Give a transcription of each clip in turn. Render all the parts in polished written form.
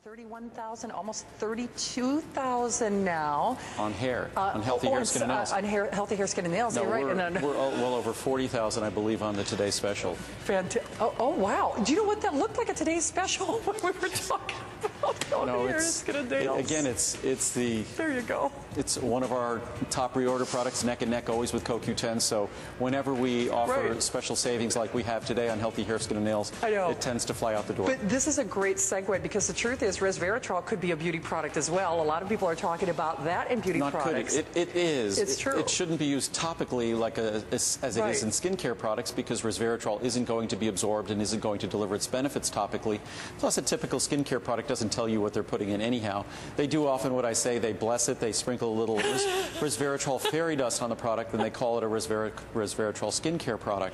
31,000, almost 32,000 now. On hair, on healthy hair, skin, and nails. On healthy hair, skin, and nails, no, you're right. We're well over 40,000, I believe, on the Today Special. Fantastic. Oh, wow. Do you know what that looked like at Today's Special when we were talking about healthy hair, skin, and nails? Again, it's the... There you go. It's one of our top reorder products, neck and neck, always with CoQ10. So whenever we offer special savings like we have today on healthy hair, skin, and nails, it tends to fly out the door. But this is a great segue, because the truth is Resveratrol could be a beauty product as well. A lot of people are talking about that in beauty products. It is. It's true. It shouldn't be used topically like as it is in skincare products, because resveratrol isn't going to be absorbed and isn't going to deliver its benefits topically. Plus, a typical skincare product doesn't tell you what they're putting in anyhow. They do often what I say, they bless it, they sprinkle a little resveratrol fairy dust on the product, and they call it a resveratrol skincare product.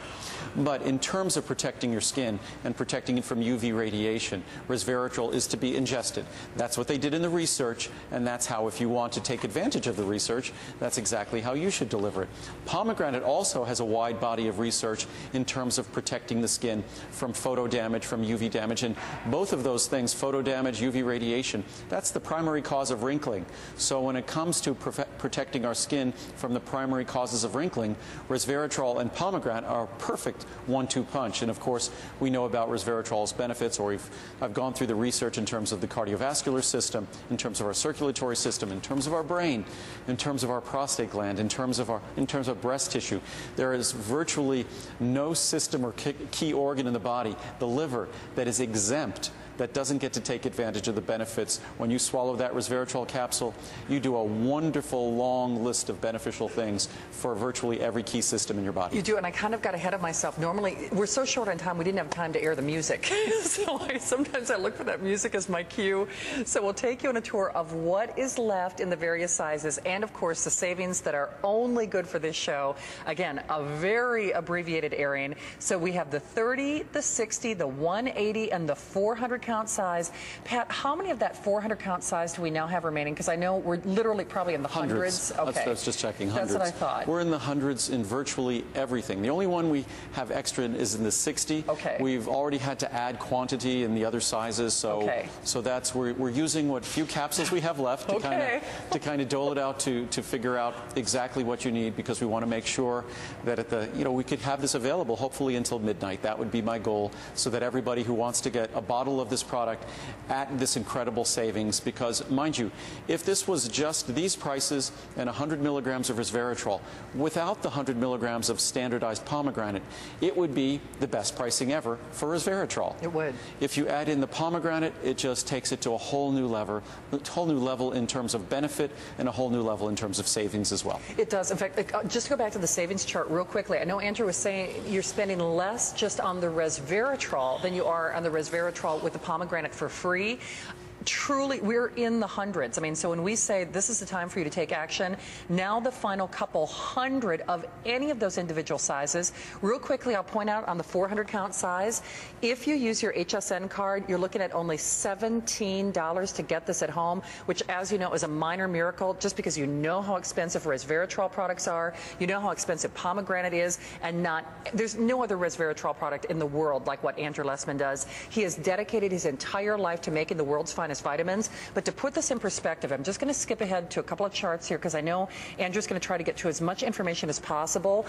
But in terms of protecting your skin and protecting it from UV radiation, resveratrol is to be ingested. That's what they did in the research, and that's how, if you want to take advantage of the research, that's exactly how you should deliver it. Pomegranate also has a wide body of research in terms of protecting the skin from photo damage, from UV damage, and both of those things, photo damage, UV radiation, that's the primary cause of wrinkling. So when it comes to protecting our skin from the primary causes of wrinkling, resveratrol and pomegranate are a perfect one-two punch. And of course, we know about resveratrol's benefits, or I've gone through the research in terms of the cardiovascular system, in terms of our circulatory system, in terms of our brain, in terms of our prostate gland, in terms of breast tissue. There is virtually no system or key organ in the body, the liver, that is exempt, that doesn't get to take advantage of the benefits. When you swallow that resveratrol capsule, you do a wonderful long list of beneficial things for virtually every key system in your body. You do, and I kind of got ahead of myself. Normally, we're so short on time, we didn't have time to air the music. So sometimes I look for that music as my cue. So we'll take you on a tour of what is left in the various sizes, and of course the savings that are only good for this show. Again, a very abbreviated airing. So we have the 30, the 60, the 180, and the 400 count size. Pat, how many of that 400 count size do we now have remaining? Because I know we're literally probably in the hundreds. Okay. I was just checking. Hundreds. That's what I thought. We're in the hundreds in virtually everything. The only one we have extra in is in the 60. Okay. We've already had to add quantity in the other sizes, so so that's we're using what few capsules we have left to kind of dole it out to figure out exactly what you need, because we want to make sure that at the we could have this available hopefully until midnight. That would be my goal, so that everybody who wants to get a bottle of this product at this incredible savings, because mind you, if this was just these prices and 100 milligrams of resveratrol without the 100 milligrams of standardized pomegranate, it would be the best pricing ever for resveratrol. It would. If you add in the pomegranate, it just takes it to a whole new level in terms of benefit, and a whole new level in terms of savings as well. It does. In fact, just to go back to the savings chart real quickly, I know Andrew was saying you're spending less just on the resveratrol than you are on the resveratrol with the pomegranate for free. Truly, we're in the hundreds. I mean, so when we say this is the time for you to take action, now the final couple hundred of any of those individual sizes. Real quickly, I'll point out on the 400 count size, if you use your HSN card, you're looking at only $17 to get this at home, which, as you know, is a minor miracle, just because you know how expensive resveratrol products are, you know how expensive pomegranate is, and there's no other resveratrol product in the world like what Andrew Lessman does. He has dedicated his entire life to making the world's finest vitamins. But to put this in perspective, I'm just going to skip ahead to a couple of charts here, because I know Andrew's going to try to get to as much information as possible.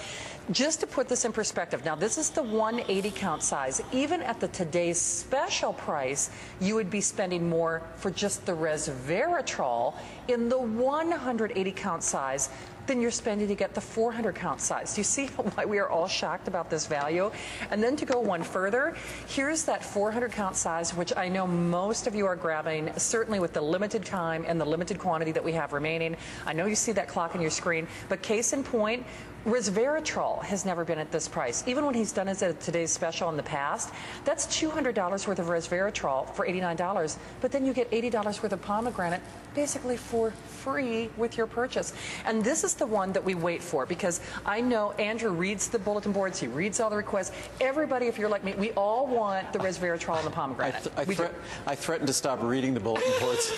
Just to put this in perspective, now this is the 180 count size. Even at the Today's Special price, you would be spending more for just the resveratrol in the 180 count size than you're spending to get the 400 count size. Do you see why we are all shocked about this value? And then to go one further, here's that 400 count size, which I know most of you are grabbing, certainly with the limited time and the limited quantity that we have remaining. I know you see that clock on your screen, but case in point, resveratrol has never been at this price. Even when he's done it at Today's Special in the past, that's $200 worth of resveratrol for $89, but then you get $80 worth of pomegranate basically for free with your purchase. And this is the one that we wait for, because I know Andrew reads the bulletin boards, he reads all the requests. Everybody, if you're like me, we all want the resveratrol and the pomegranate. I threatened to stop reading the bulletin boards.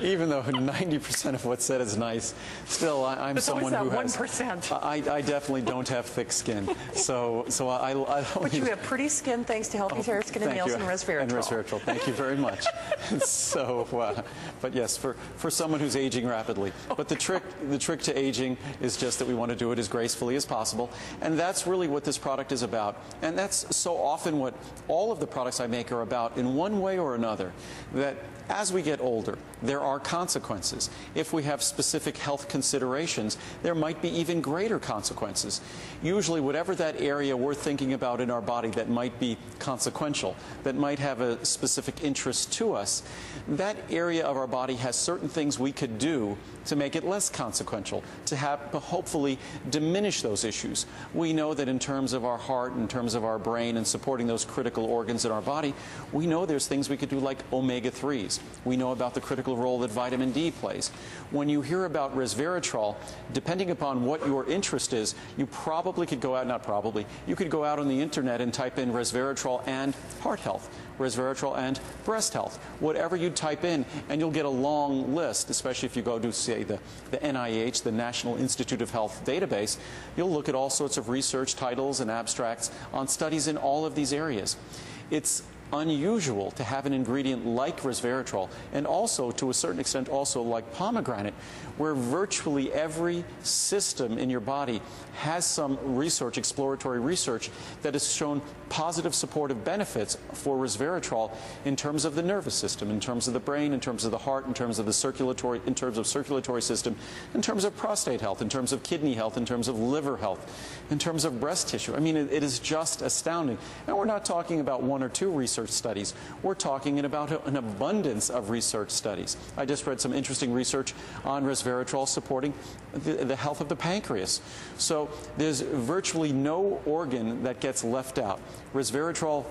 Even though 90% of what's said is nice, still I'm someone who has 1%. I definitely don't have thick skin, so I But you have pretty skin thanks to healthy hair, skin, and nails, and resveratrol. And resveratrol. Thank you very much. But yes, for someone who's aging rapidly. But the trick to aging is just that we want to do it as gracefully as possible. And that's really what this product is about. And that's so often what all of the products I make are about in one way or another, that as we get older, there are consequences. If we have specific health considerations, there might be even greater consequences. Usually, whatever that area we're thinking about in our body that might be consequential, that might have a specific interest to us, that area of our body has certain things we could do to make it less consequential, to hopefully diminish those issues. We know that in terms of our heart, in terms of our brain, and supporting those critical organs in our body, we know there's things we could do like omega-3s. We know about the critical role that vitamin D plays. When you hear about resveratrol, depending upon what your interest is, you probably could go out, not probably, you could go out on the internet and type in resveratrol and heart health, resveratrol and breast health, whatever you type in, and you'll get a long list, especially if you go to, say, the NIH, the National Institute of Health database. You'll look at all sorts of research titles and abstracts on studies in all of these areas. It's unusual to have an ingredient like resveratrol, and also to a certain extent also like pomegranate, where virtually every system in your body has some research, exploratory research, that has shown positive supportive benefits for resveratrol in terms of the nervous system, in terms of the brain, in terms of the heart, in terms of the circulatory system, in terms of prostate health, in terms of kidney health, in terms of liver health, in terms of breast tissue. I mean, it is just astounding. And we're not talking about one or two research studies. We're talking about an abundance of research studies. I just read some interesting research on resveratrol supporting the health of the pancreas. So there's virtually no organ that gets left out. Resveratrol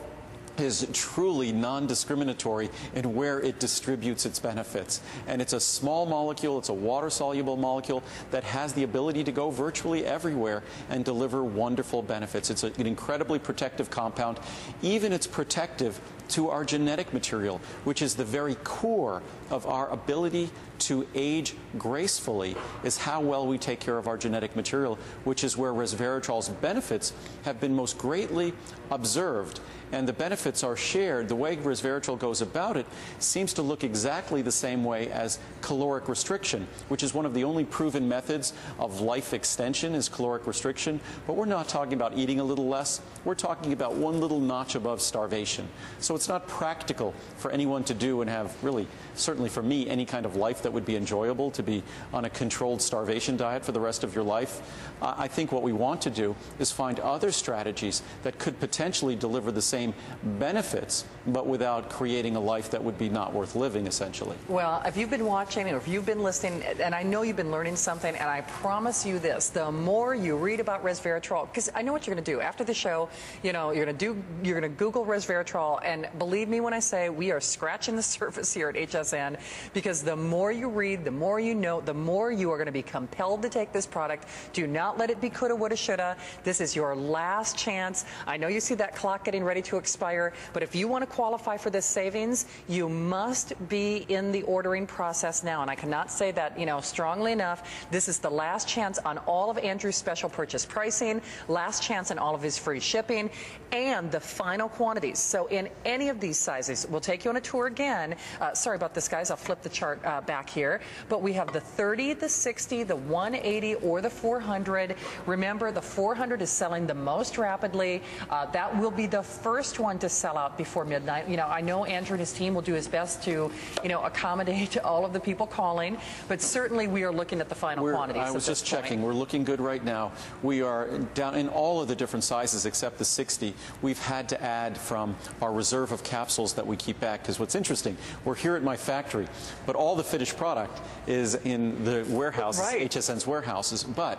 is truly non-discriminatory in where it distributes its benefits. And it's a small molecule, it's a water-soluble molecule that has the ability to go virtually everywhere and deliver wonderful benefits. It's an incredibly protective compound. Even it's protective to our genetic material, which is the very core of our ability to age gracefully, is how well we take care of our genetic material, which is where resveratrol's benefits have been most greatly observed. And the benefits are shared. The way resveratrol goes about it seems to look exactly the same way as caloric restriction, which is one of the only proven methods of life extension, is caloric restriction. But we're not talking about eating a little less. We're talking about one little notch above starvation. So it's not practical for anyone to do and have really, certainly for me, any kind of life that would be enjoyable, to be on a controlled starvation diet for the rest of your life. I think what we want to do is find other strategies that could potentially deliver the same benefits, but without creating a life that would be not worth living, essentially. Well, if you've been watching or if you've been listening, and I know you've been learning something, and I promise you this, the more you read about resveratrol, because I know what you're going to do. After the show, you know, you're going to Google resveratrol, and believe me when I say we are scratching the surface here at HSN, because the more you read, the more you know, the more you are going to be compelled to take this product. Do not let it be coulda, woulda, shoulda. This is your last chance. I know you see that clock getting ready to expire, but if you want to qualify for this savings, you must be in the ordering process now. And I cannot say that, you know, strongly enough. This is the last chance on all of Andrew's special purchase pricing, last chance on all of his free shipping, and the final quantities. So in any of these sizes, we'll take you on a tour again. Sorry about this, guys. I'll flip the chart back here. But we have the 30, the 60, the 180, or the 400. Remember, the 400 is selling the most rapidly. That will be the first one to sell out before midnight. You know, I know Andrew and his team will do his best to, you know, accommodate all of the people calling, but certainly we are looking at the final quantities. I was just checking. We're looking good right now. We are down in all of the different sizes except the 60. We've had to add from our reserve of capsules that we keep back, because what's interesting, we're here at my factory, but all the finished product is in the warehouses, right. HSN's warehouses, but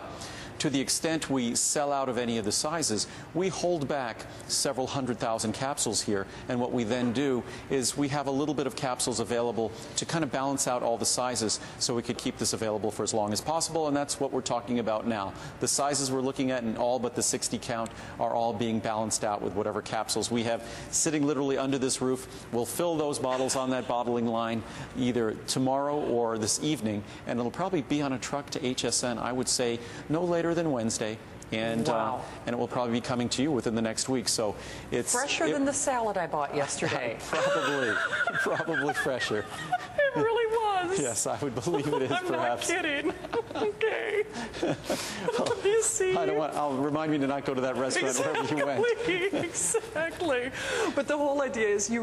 to the extent we sell out of any of the sizes, we hold back several 100,000 capsules here. And what we then do is we have a little bit of capsules available to kind of balance out all the sizes, so we could keep this available for as long as possible. And that's what we're talking about now. The sizes we're looking at, in all but the 60 count, are all being balanced out with whatever capsules we have sitting literally under this roof. We'll fill those bottles on that bottling line either tomorrow or this evening, and it'll probably be on a truck to HSN, I would say, no later than Wednesday. and wow. And it will probably be coming to you within the next week. So it's fresher than the salad I bought yesterday. Probably fresher. It really was. Yes, I would believe it is. I'm perhaps. not kidding. Okay. You see? I'll remind me to not go to that restaurant wherever you went. Exactly. But the whole idea is you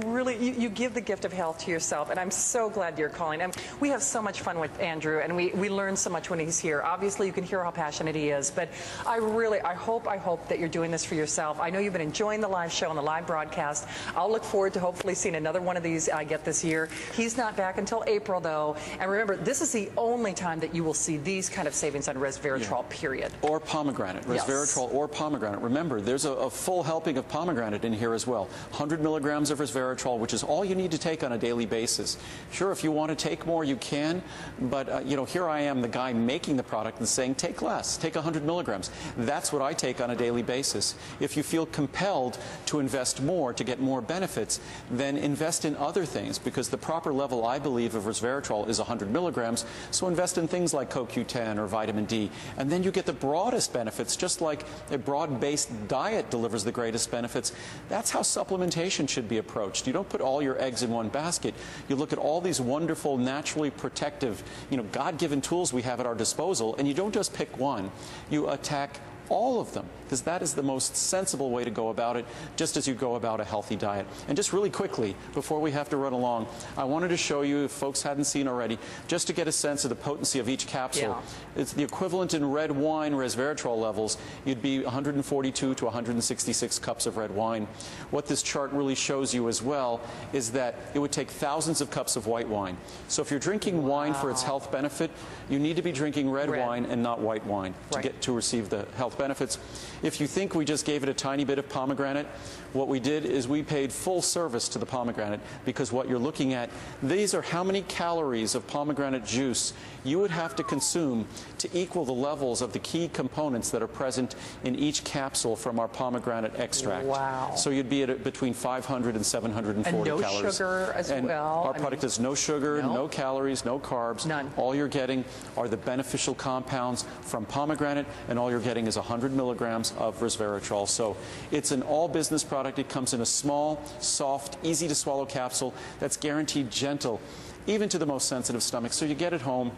give the gift of health to yourself, and I'm so glad you're calling. We have so much fun with Andrew, and we learn so much when he's here. Obviously, you can hear how passionate he is, but I hope that you're doing this for yourself. I know you've been enjoying the live show and the live broadcast. I'll look forward to hopefully seeing another one of these I get this year. He's not back until April, though. And remember, this is the only time that you will see these kind of savings on resveratrol, period. Or pomegranate. Resveratrol or pomegranate. Remember, there's a full helping of pomegranate in here as well. 100 milligrams of resveratrol, which is all you need to take on a daily basis. Sure, if you want to take more, you can. But, here I am, the guy making the product and saying, take less, take 100 milligrams. That's what I take on a daily basis. If you feel compelled to invest more to get more benefits, then invest in other things, because the proper level, I believe, of resveratrol is 100 milligrams. So invest in things like CoQ10 or vitamin D. And then you get the broadest benefits, just like a broad-based diet delivers the greatest benefits. That's how supplementation should be approached. You don't put all your eggs in one basket. You look at all these wonderful, naturally protective, God-given tools we have at our disposal, and you don't just pick one. You attack all of them, because that is the most sensible way to go about it, just as you go about a healthy diet. And just really quickly, before we have to run along, I wanted to show you, if folks hadn't seen already, just to get a sense of the potency of each capsule. Yeah. It's the equivalent in red wine resveratrol levels. You'd be 142 to 166 cups of red wine. What this chart really shows you as well is that it would take thousands of cups of white wine. So if you're drinking wine for its health benefit, you need to be drinking red wine and not white wine to receive the health benefits. If you think we just gave it a tiny bit of pomegranate, what we did is we paid full service to the pomegranate, because what you're looking at, these are how many calories of pomegranate juice you would have to consume to equal the levels of the key components that are present in each capsule from our pomegranate extract. Wow. So you'd be at between 500 and 740 and no calories. Sugar as and well. Our product has no sugar, no calories, no carbs. None. All you're getting are the beneficial compounds from pomegranate, and all you're getting is 100 milligrams of resveratrol. So it's an all-business product. It comes in a small, soft, easy-to-swallow capsule that's guaranteed gentle, even to the most sensitive stomach. So you get it home.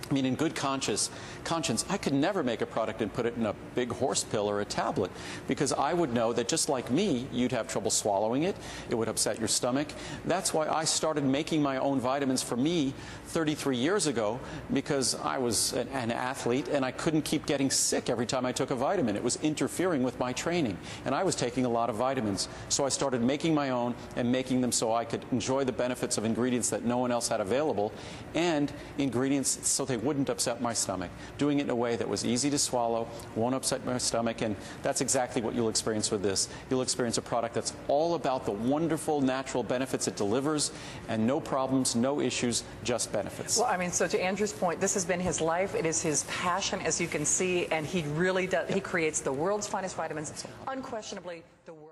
I mean, in good conscience, I could never make a product and put it in a big horse pill or a tablet, because I would know that just like me, you'd have trouble swallowing it. It would upset your stomach. That's why I started making my own vitamins for me 33 years ago, because I was an athlete and I couldn't keep getting sick every time I took a vitamin. It was interfering with my training, and I was taking a lot of vitamins. So I started making my own and making them so I could enjoy the benefits of ingredients that no one else had available, and ingredients so they wouldn't upset my stomach. Doing it in a way that was easy to swallow, won't upset my stomach, and that's exactly what you'll experience with this. You'll experience a product that's all about the wonderful natural benefits it delivers, and no problems, no issues, just benefits. Well, I mean, so to Andrew's point, this has been his life. It is his passion, as you can see, and he really does. He creates the world's finest vitamins, unquestionably the world's